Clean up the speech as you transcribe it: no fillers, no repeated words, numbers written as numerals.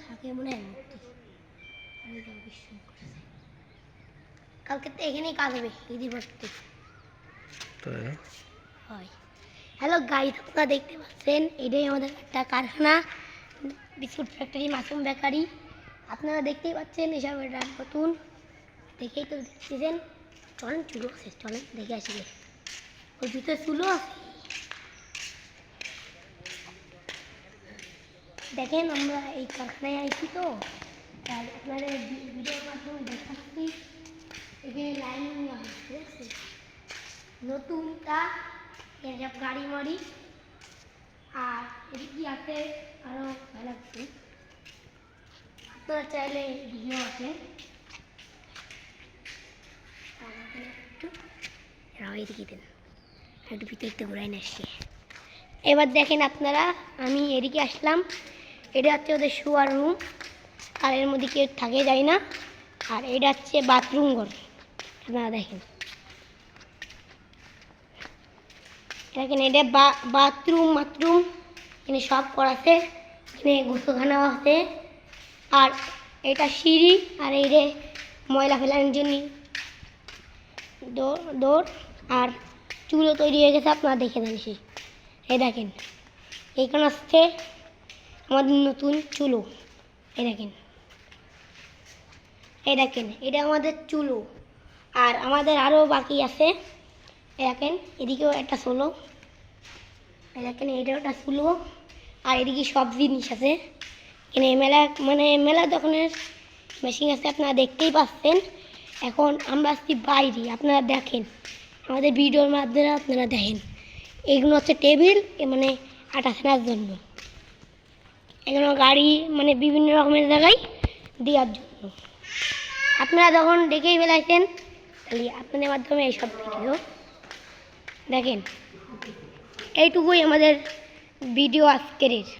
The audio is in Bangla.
থাকে মনে হয় কালকে তো এখানেই কাজ হবে ঈদি ভর্তি হয়। হ্যালো গাইস, আপনারা দেখতে পাচ্ছেন এটাই আমাদের একটা কারখানা, বিস্কুট ফ্যাক্টরি, মাসুম বেকারি। আপনারা দেখতেই পাচ্ছেন এসব এটা নতুন, দেখেই তো দেখতেছেন। চলেন চুলো আছে, চলেন দেখে আসি। ওর ভিতরে চুলো আছে, দেখেন আমরা এই কারখানায় আইছি তো, তাই আপনাদের ভিডিওর মাধ্যমে দেখাচ্ছি। এখানে লাইন নেওয়া হয়, ঠিক আছে, নতুনটা এসব গাড়ি মাড়ি। আর এদিকে আছে আরও ভালো কিছু, আপনারা চাইলে ভিডিও আছে। এদিকে দেন একটু ভিতরে ঘুরাই নিয়ে আসছি। এবার দেখেন আপনারা, আমি এদিকে আসলাম, এটা হচ্ছে ওদের শোয়ার রুম, আর এর মধ্যে কেউ থাকে যায় না। আর এটা হচ্ছে বাথরুম ঘর, আপনারা দেখেন দেখেন এটা বাথরুম এখানে সব করাছে, এখানে গোসলখানা আছে। আর এটা সিঁড়ি, আর এই রে ময়লা ফেলানোর জন্য দৌড়। আর চুলো তৈরি হয়ে গেছে, আপনারা দেখে দেন। এই দেখেন এইখানে আসছে আমাদের নতুন চুলো। এই দেখেন এটা আমাদের চুলো। আর আমাদের আরও বাকি আছে, দেখেন এদিকেও একটা চুলো, দেখেন এটাও একটা চুলো। আর এদিকে সব জিনিস আছে, এখানে মেলা ধরনের মেশিন আছে, আপনারা দেখতেই পাচ্ছেন। এখন আমরা আসছি বাইরে, আপনারা দেখেন আমাদের ভিডিওর মাধ্যমে, আপনারা দেখেন এগুলো হচ্ছে টেবিল, মানে আটা ফেলার জন্য। এগুলো গাড়ি বিভিন্ন রকমের জায়গায় দেওয়ার জন্য। আপনারা যখন দেখেই ফেলাইছেন, তাহলে আপনাদের মাধ্যমে এইসব ভিডিও দেখেন। এইটুকুই আমাদের ভিডিও আজকের।